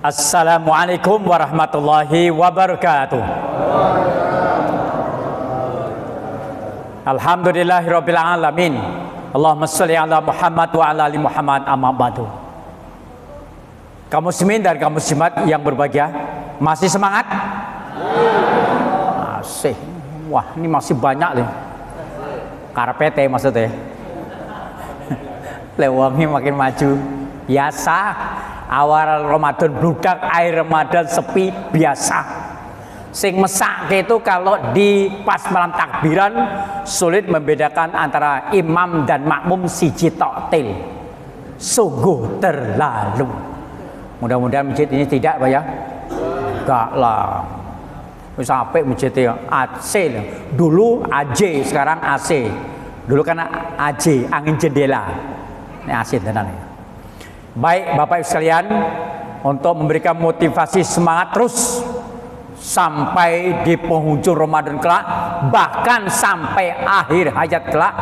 Assalamualaikum warahmatullahi wabarakatuh. Alhamdulillahirabbil alamin. Allahumma shalli ala Muhammad wa ala ali Muhammad, amma ba'du. Kaum muslimin dan kaum muslimat yang berbahagia, masih semangat? Masih. Wah, ini masih banyak nih. Karpete maksudnya. Lewangnya makin maju. Biasa. Awal Ramadan bludak, air Ramadan sepi, biasa. Sing mesake itu kalau di pas malam takbiran sulit membedakan antara imam dan makmum siji tok til. Sungguh terlalu. Mudah-mudahan masjid ini tidak, Pak ya. Enggak lah. Wis apik masjid AC. Dulu AJ, sekarang AC. Dulu kan AJ, angin jendela. Ini AC tenan. Baik Bapak Ibu sekalian, untuk memberikan motivasi semangat terus sampai di penghujung Ramadan kelak, bahkan sampai akhir hayat kelak,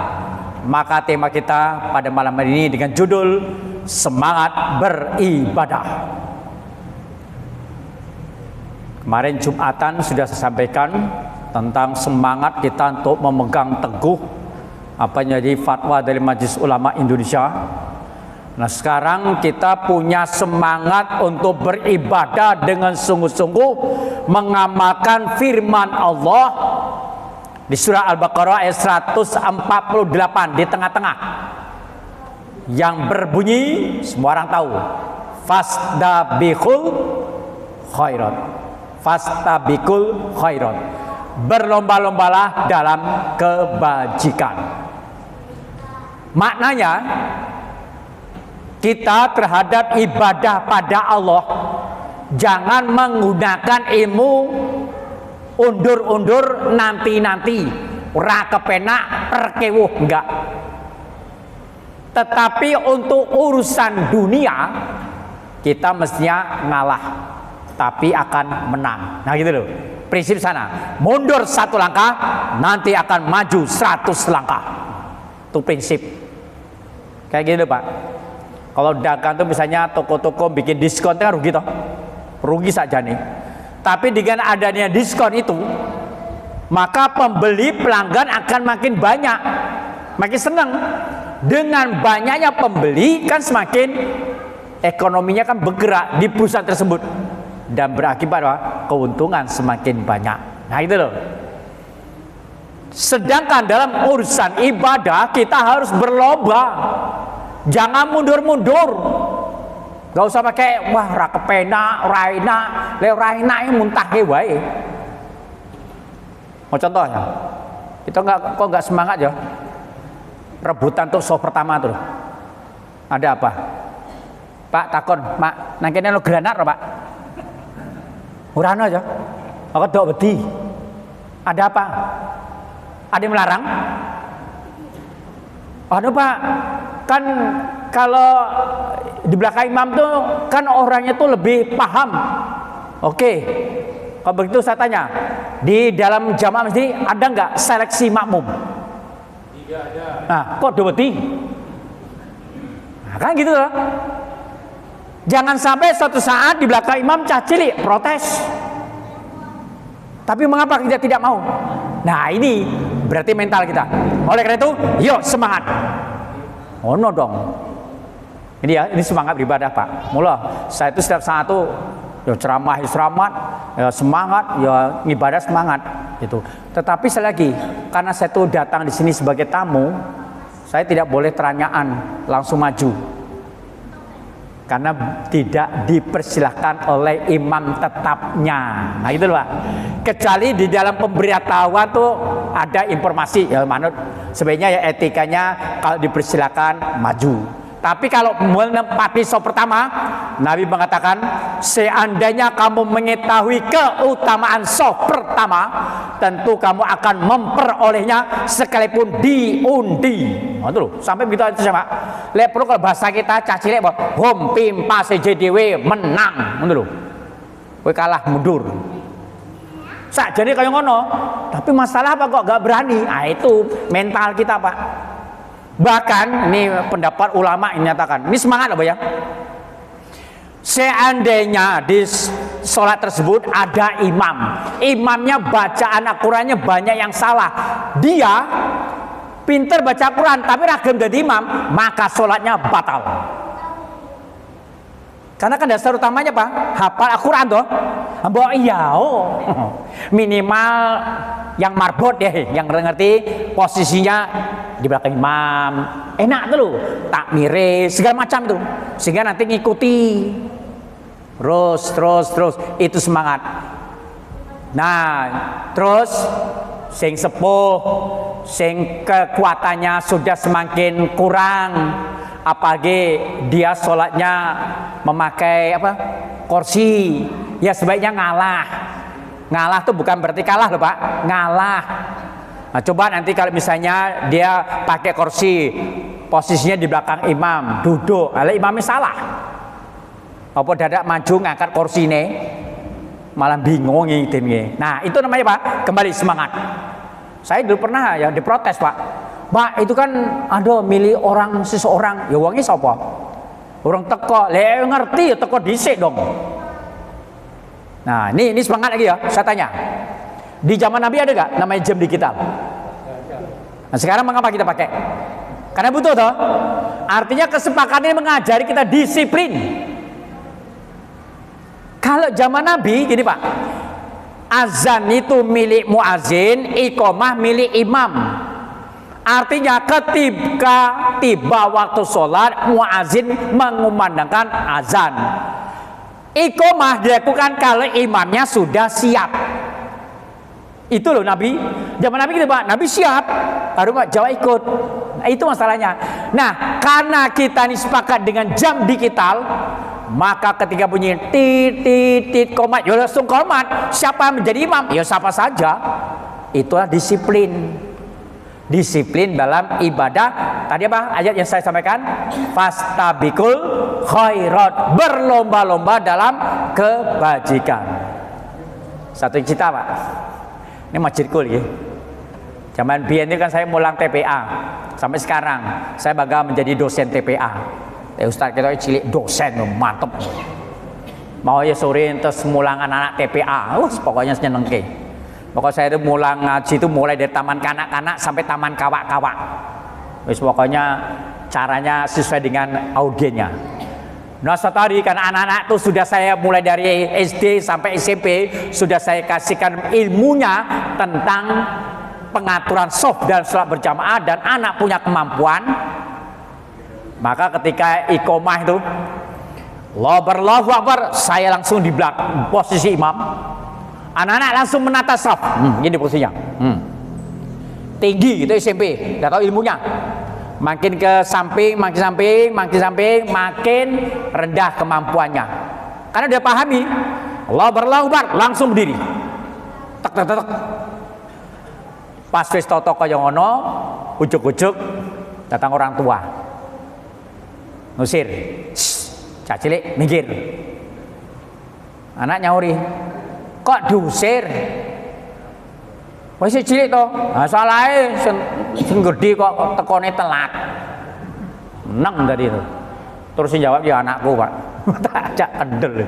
maka tema kita pada malam hari ini dengan judul Semangat Beribadah. Kemarin Jumatan sudah saya sampaikan tentang semangat kita untuk memegang teguh apa yang jadi fatwa dari Majelis Ulama Indonesia. Nah, sekarang kita punya semangat untuk beribadah dengan sungguh-sungguh, mengamalkan firman Allah di surah Al-Baqarah ayat 148 di tengah-tengah yang berbunyi, semua orang tahu, fastabiqul khairat. Fastabiqul khairat. Berlomba-lombalah dalam kebajikan. Maknanya kita terhadap ibadah pada Allah jangan menggunakan ilmu undur-undur nanti-nanti, ora kepenak perkewuh, enggak. Tetapi untuk urusan dunia kita mestinya ngalah tapi akan menang. Nah gitu loh. Prinsip sana, mundur satu langkah nanti akan maju 100 langkah. Itu prinsip. Kayak gitu Pak. Kalau dagang tuh misalnya toko-toko bikin diskon kan rugi toh, rugi saja nih. Tapi dengan adanya diskon itu, maka pembeli pelanggan akan makin banyak, makin senang. Dengan banyaknya pembeli kan semakin ekonominya kan bergerak di perusahaan tersebut dan berakibat keuntungan semakin banyak. Nah itu loh. Sedangkan dalam urusan ibadah kita harus berlomba. Jangan mundur-mundur. Gak usah pakai wah ra kepenak, raina, le raina ini muntah wae. Mau contoh ya? Kita kok nggak semangat ya? Rebutan tuh soft pertama tuh. Ada apa? Pak takon, Mak, nang kene lo granat Pak. Ora ono aja. Aku dok wedi. Ada apa? Ada yang melarang? Aduh Pak, kan kalau di belakang imam tuh kan orangnya tuh lebih paham. Oke, kalau begitu saya tanya, di dalam jamaah masjid ada nggak seleksi makmum? Tidak ada. Nah, kok deweti? Nah, kan gitu loh. Jangan sampai suatu saat di belakang imam cacili protes. Tapi mengapa kita tidak mau? Nah ini berarti mental kita. Oleh karena itu, yuk semangat. Oh no dong. Ini ya, ini semangat beribadah Pak. Mula saya itu setiap saat itu ya ceramah, ya semangat, ya ibadah semangat itu. Tetapi sekali lagi, karena saya itu datang di sini sebagai tamu, saya tidak boleh teranyaan langsung maju. Karena tidak dipersilahkan oleh imam tetapnya. Nah itu loh Pak. Kecuali di dalam pemberitahuan tuh ada informasi ya manut sebenarnya ya etikanya kalau dipersilakan maju. Tapi kalau menempati soft pertama, Nabi mengatakan seandainya kamu mengetahui keutamaan soft pertama, tentu kamu akan memperolehnya sekalipun diundi. Nah, itu loh, sampai begitu aja sama. Lek perlu kalau bahasa kita caci lek hom pimpa CJDW menang, itu loh. Kowe kalah mundur. Sakjane kaya ngono, tapi masalah apa kok gak berani? Ah itu mental kita, Pak. Bahkan ini pendapat ulama yang menyatakan, ini semangat apa ya? Seandainya di sholat tersebut ada imam, imamnya bacaan Al-Qurannya banyak yang salah, dia pinter baca Quran tapi ragam jadi imam, maka sholatnya batal. Karena kan dasar utamanya apa? Hafal Al-Quran toh. Mbok iya, minimal yang marbot ya, yang ngerti posisinya di belakang imam, enak tuh loh, takmir segala macam tuh, sehingga nanti ngikuti terus itu semangat. Nah terus sing sepuh, sing kekuatannya sudah semakin kurang, apalagi dia sholatnya memakai apa, kursi, ya sebaiknya ngalah. Ngalah tuh bukan berarti kalah loh Pak, ngalah. Nah coba nanti kalau misalnya dia pakai kursi, posisinya di belakang imam, duduk, kalau imamnya salah, apa dadak maju ngangkat kursi ini, malah bingung ngidin. Nah itu namanya Pak, kembali semangat. Saya dulu pernah ya diprotes Pak, itu kan ada milih orang seseorang, ya uangnya siapa? Orang teko, ngerti ya teko dhisik dong. Nah ini semangat lagi ya, saya tanya. Di zaman Nabi ada gak namanya jam digital? Nah sekarang mengapa kita pakai? Karena butuh toh. Artinya kesepakatan mengajari kita disiplin. Kalau zaman Nabi gini Pak, azan itu milik muazin, iqomah milik imam. Artinya ketika tiba waktu sholat, muazin mengumandangkan azan. Iqomah dilakukan kalau imamnya sudah siap. Itu loh Nabi. Zaman Nabi gitu Pak, Nabi siap, baru Pak Jawa ikut. Nah, itu masalahnya. Nah karena kita ini sepakat dengan jam digital, maka ketika bunyi tit komat, ya langsung komat. Siapa menjadi imam? Ya siapa saja. Itulah disiplin. Disiplin dalam ibadah. Tadi apa ayat yang saya sampaikan? Fastabikul khairat, berlomba-lomba dalam kebajikan. Satu cita Pak. Ini masjidku ya. Zaman biyen itu kan saya mulang TPA. Sampai sekarang saya bangga menjadi dosen TPA. Ustaz kita cilik dosen mantep. Mau ya sore terus mulang anak-anak TPA. Pokoknya senengke. Pokoknya saya itu mulang ngaji itu mulai dari taman kanak-kanak sampai taman kawak-kawak. Wis pokoknya caranya sesuai dengan audiennya. Nah tadi kan anak-anak itu sudah saya mulai dari SD sampai SMP sudah saya kasihkan ilmunya tentang pengaturan shaf dan sholat berjamaah, dan anak punya kemampuan. Maka ketika iqomah itu Allahu Akbar, saya langsung di belakang posisi imam. Anak-anak langsung menata shaf, gini posisinya, tinggi gitu SMP, nggak tahu ilmunya. Makin ke samping, makin rendah kemampuannya. Karena dia pahami, Allahu Akbar, langsung berdiri, tek. Pas wis toto kaya ngono, ujuk-ujuk datang orang tua, ngusir, cah cilik minggir. Anak nyauri, kok diusir? Wis cilik to. Nah, salahe sing gedhe kok tekone telat. Meneng tadi itu. Terus jawab ya anakku, Pak. Tak ajak kendel.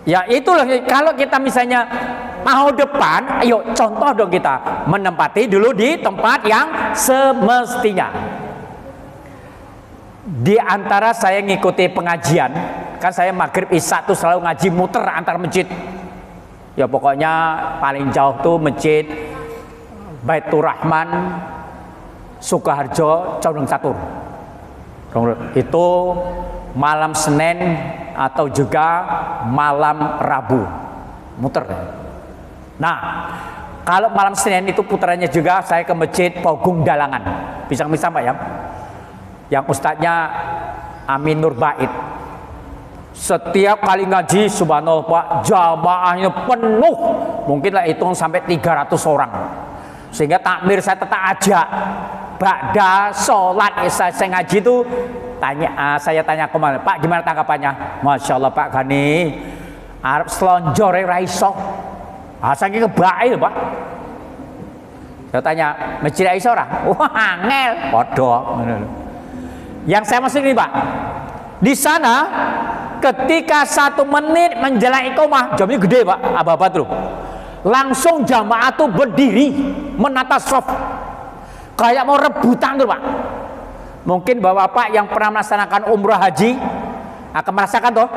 Ya itulah kalau kita misalnya mau depan, ayo contoh dong kita menempati dulu di tempat yang semestinya. Di antara saya ngikuti pengajian, kan saya maghrib isya tuh selalu ngaji muter antar masjid. Ya pokoknya paling jauh tuh masjid Baitur Rahman, Sukoharjo, Condong Catur. Itu malam Senin atau juga malam Rabu muter. Nah kalau malam Senin itu putarannya juga saya ke masjid Pogung Dalangan, pisang-pisang Pak ya, yang ustadznya Amin Nur Bait. Setiap kali ngaji subhanallah Pak, jamaahnya penuh, mungkinlah hitung sampai 300 orang. Sehingga takmir saya tetap ajak. Ba'da sholat saya ngaji itu saya tanya kemana, Pak gimana tanggapannya? Masya Allah Pak Gani, Arab selonjore raiso. Saking kebaik Pak. Saya tanya, masjid raiso ora? Wah angel, podo. Yang saya maksud ini Pak, di sana ketika 1 menit menjelang iqamah, jamnya gede Pak, apa-apa tuh. Langsung jamaah tuh berdiri menata shaf. Kayak mau rebutan tuh Pak. Mungkin Bapak-bapak yang pernah melaksanakan umrah haji akan merasakan tuh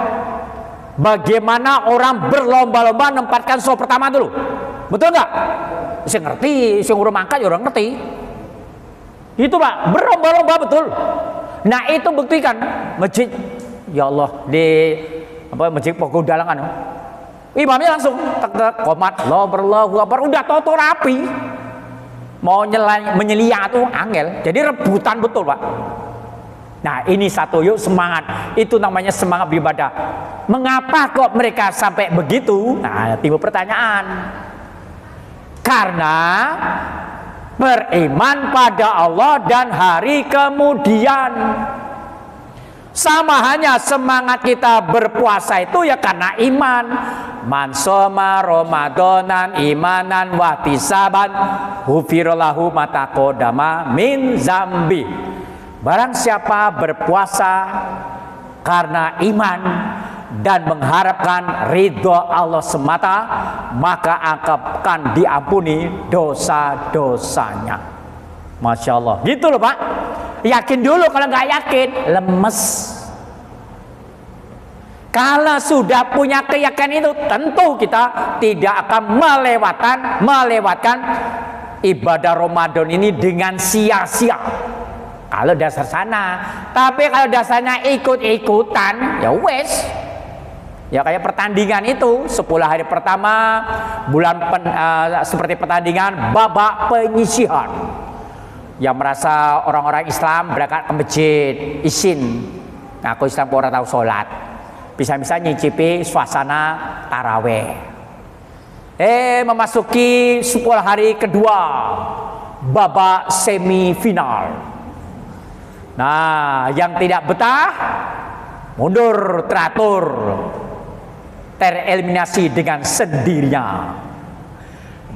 bagaimana orang berlomba-lomba menempatkan shaf pertama dulu. Betul nggak? Saya ngerti, saya urung angkat ya orang ngerti. Itu Pak, berlomba-lomba betul. Nah itu buktikan masjid, ya Allah, di masjid Pogo Dalangan, imamnya langsung tek komat, Allahu Akbar, udah toto rapi. Mau menyelia tuh angel, jadi rebutan betul Pak. Nah ini satu, yuk semangat, itu namanya semangat beribadah. Mengapa kok mereka sampai begitu? Nah timbul pertanyaan. Karena beriman pada Allah dan hari kemudian. Sama hanya semangat kita berpuasa itu ya karena iman. Man shoma Ramadanan imanan wahtisaban ghufirallahu ma taqaddama min zambi. Barang siapa berpuasa karena iman dan mengharapkan ridho Allah semata, maka akan diampuni dosa-dosanya. Masya Allah, gitu loh Pak. Yakin dulu, kalau nggak yakin lemes. Kalau sudah punya keyakinan itu, tentu kita tidak akan melewatkan ibadah Ramadan ini dengan sia-sia. Kalau dasar sana, tapi kalau dasarnya ikut-ikutan, ya wes. Ya kayak pertandingan itu 10 hari pertama seperti pertandingan babak penyisihan. Yang merasa orang-orang Islam berangkat ke masjid izin. Nah, aku Islam orang tahu sholat. Bisa-bisa nyicipi suasana taraweh. Memasuki 10 hari kedua babak semifinal. Nah, yang tidak betah mundur teratur, tereliminasi dengan sendirinya.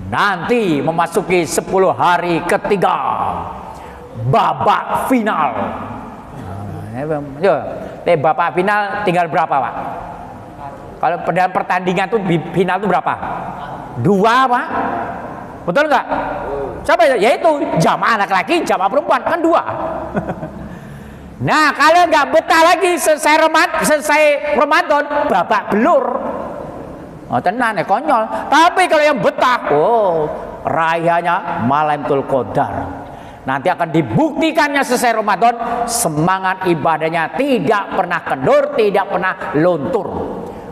Nanti memasuki 10 hari ketiga babak final. Babak final tinggal berapa Pak? Kalau dalam pertandingan tuh final tuh berapa? 2 Pak? Betul nggak? Siapa ya? Yaitu jamaah laki-laki, jamaah perempuan, kan 2. Nah kalau nggak betah lagi selesai Ramadan babak belur. Oh tenan ya konyol. Tapi kalau yang betah, rayanya Lailatul Qadar. Nanti akan dibuktikannya selesai Ramadan, semangat ibadahnya tidak pernah kendur, tidak pernah luntur.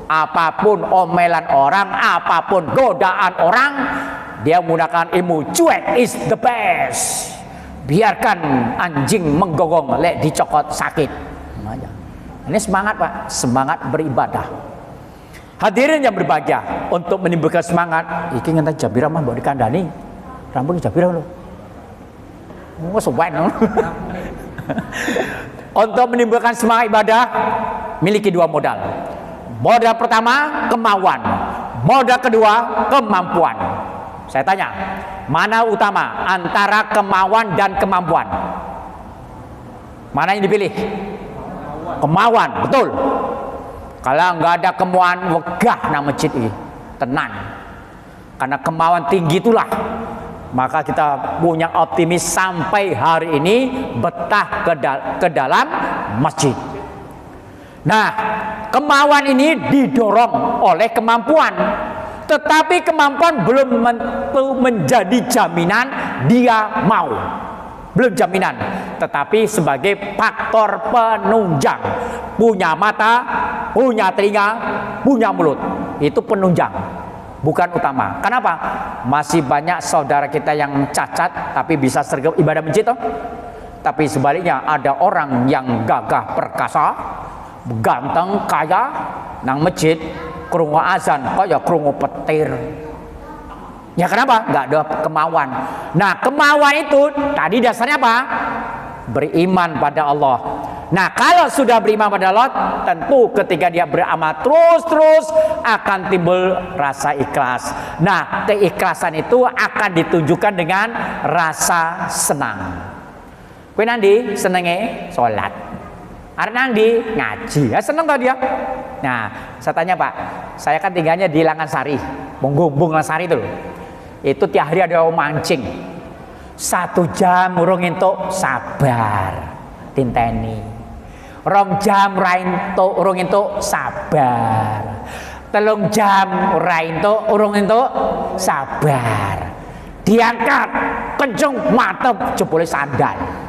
Apapun omelan orang, apapun godaan orang, dia menggunakan ilmu cuek is the best. Biarkan anjing menggonggong, lek dicokot sakit. Ini semangat Pak, semangat beribadah. Hadirin yang berbahagia, untuk menimbulkan semangat, iki ngenten Jabira mah mbok dikandani. Rampung Jabira lho. Wes suwen. Untuk menimbulkan semangat ibadah, miliki 2 modal. Modal pertama, kemauan. Modal kedua, kemampuan. Saya tanya, mana utama antara kemauan dan kemampuan? Mana yang dipilih? Kemauan, betul. Kalau nggak ada kemauan, wegah nama masjid ini, tenang. Karena kemauan tinggi itulah, maka kita punya optimis sampai hari ini betah ke dalam masjid. Nah, kemauan ini didorong oleh kemampuan, tetapi kemampuan belum menjadi jaminan dia mau. Belum jaminan, tetapi sebagai faktor penunjang. Punya mata, punya telinga, punya mulut, itu penunjang, bukan utama. Kenapa? Masih banyak saudara kita yang cacat tapi bisa sergap ibadah masjid toh? Tapi sebaliknya ada orang yang gagah perkasa, ganteng, kaya, nang masjid krungu azan kaya krungu petir. Ya kenapa? Nggak ada kemauan. Nah kemauan itu tadi dasarnya apa? Beriman pada Allah. Nah kalau sudah beriman pada Allah, tentu ketika dia beramal terus akan timbul rasa ikhlas. Nah keikhlasan itu akan ditunjukkan dengan rasa senang. Kowe nandi senenge sholat. Arep nang ndi? Ngaji. Ya seneng tau dia. Nah, saya tanya Pak, saya kan tinggalnya di Langasari, Bung Langasari itu loh. Itu tiap hari ada mancing. 1 jam urung entuk, sabar. Tinteni. 2 jam ora entuk, urung entuk, sabar. 3 jam ora entuk, urung entuk, sabar. Diangkat, kenceng, mantep, jebule sandal.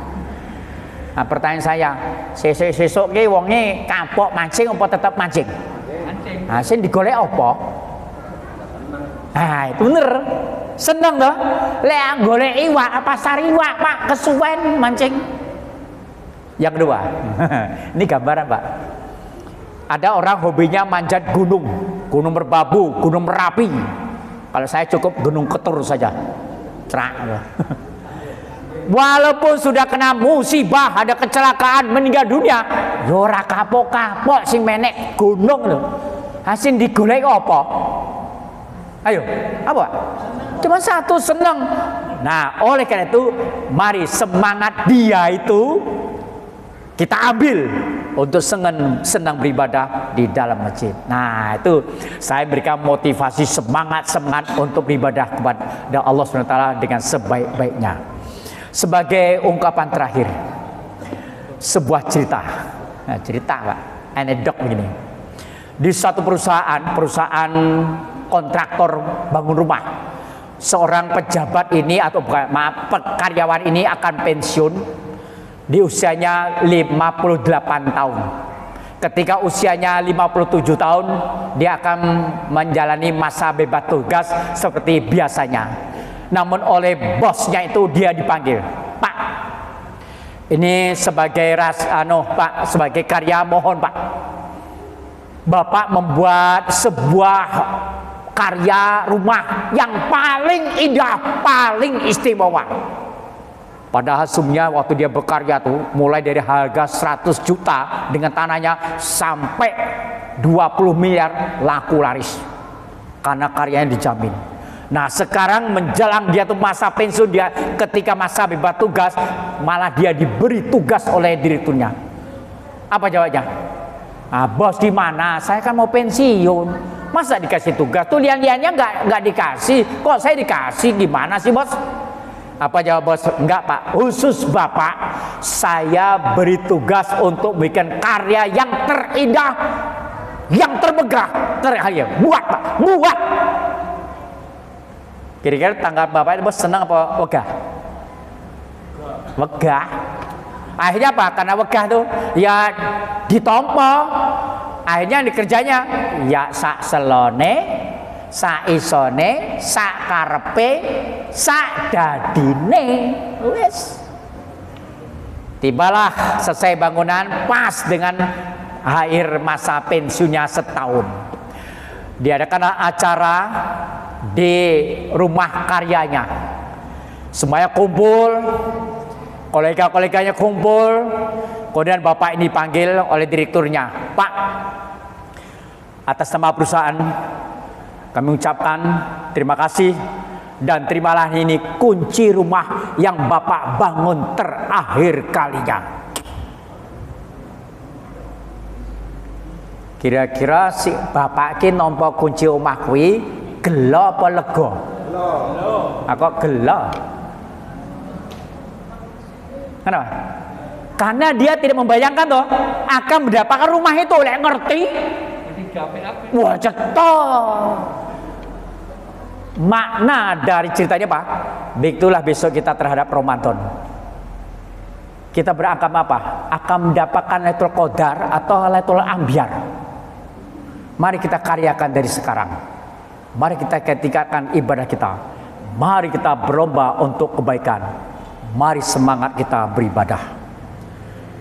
Nah, pertanyaan saya, sesuk ki wonge kapok mancing apa tetap mancing? Mancing. Nah, sing digolek apa? Nah, itu bener. Seneng toh? Lek golek iwak, pasar iwak, Pak, kesuwen mancing. Yang kedua, ini gambaran, Pak. Ada orang hobinya manjat gunung, Gunung Merbabu, Gunung Merapi. Kalau saya cukup Gunung Ketur saja. Cerak. Walaupun sudah kena musibah, ada kecelakaan, meninggal dunia, ya ora kapok-kapok sing menek gunung lho. Hasil digolek apa? Ayo, apa? Cuma satu, seneng. Nah, oleh karena itu, mari semangat dia itu kita ambil untuk senang beribadah di dalam masjid. Nah, itu saya berikan motivasi semangat untuk beribadah kepada Allah SWT dengan sebaik-baiknya. Sebagai ungkapan terakhir, sebuah cerita. Nah, cerita Pak, anekdot begini. Di suatu perusahaan kontraktor bangun rumah, seorang pejabat ini atau karyawan ini akan pensiun di usianya 58 tahun. Ketika usianya 57 tahun, dia akan menjalani masa bebas tugas seperti biasanya. Namun oleh bosnya itu dia dipanggil, Pak, ini sebagai Pak, sebagai karya mohon Pak, Bapak membuat sebuah karya rumah yang paling indah, paling istimewa. Padahal sumnya waktu dia berkarya tuh mulai dari harga 100 juta dengan tanahnya sampai 20 miliar laku laris. Karena karyanya dijamin. Nah, sekarang menjelang dia tuh masa pensiun, dia ketika masa bebas tugas, malah dia diberi tugas oleh direkturnya. Apa jawabnya? Ah, bos gimana? Saya kan mau pensiun. Masa dikasih tugas? Tuh lian-liannya nggak dikasih. Kok saya dikasih? Gimana sih bos? Apa jawab bos? Enggak Pak, khusus Bapak saya beri tugas untuk bikin karya yang terindah, yang termegah, buat Pak, buat. Kira-kira tanggapan Bapak itu bos senang apa wegah? Wegah. Akhirnya apa? Karena wegah tuh ya ditompo. Akhirnya dikerjanya ya sak selone, sak isone, sak karepe, sak dadine. Wes. Tibalah selesai bangunan pas dengan akhir masa pensiunnya setahun. Diadakan acara di rumah karyanya. Semuanya kumpul, kolega-koleganya kumpul. Kemudian bapak ini dipanggil oleh direkturnya, Pak, atas nama perusahaan kami ucapkan terima kasih dan terimalah ini kunci rumah yang bapak bangun terakhir kalinya. Kira-kira si bapak ki nampa kunci omah kuwi gelo apa lega? Gelo. Aku gelo. Kenapa? Karena dia tidak membayangkan toh akan mendapatkan rumah itu, lek ngerti. Wah, cetok. Makna dari ceritanya Pak, begitulah besok kita terhadap Ramadan. Kita berangkat apa? Akan mendapatkan Lailatul Qadar atau Lailatul Ambiar. Mari kita karyakan dari sekarang. Mari kita tingkatkan ibadah kita. Mari kita berlomba untuk kebaikan. Mari semangat kita beribadah.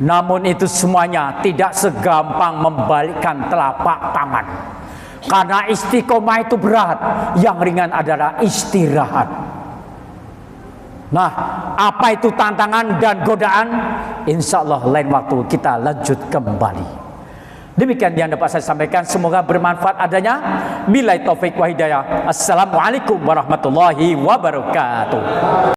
Namun itu semuanya tidak segampang membalikkan telapak tangan. Karena istiqomah itu berat. Yang ringan adalah istirahat. Nah, apa itu tantangan dan godaan? Insya Allah lain waktu kita lanjut kembali. Demikian yang dapat saya sampaikan, semoga bermanfaat adanya. Billahi taufik wa hidayah. Assalamualaikum warahmatullahi wabarakatuh.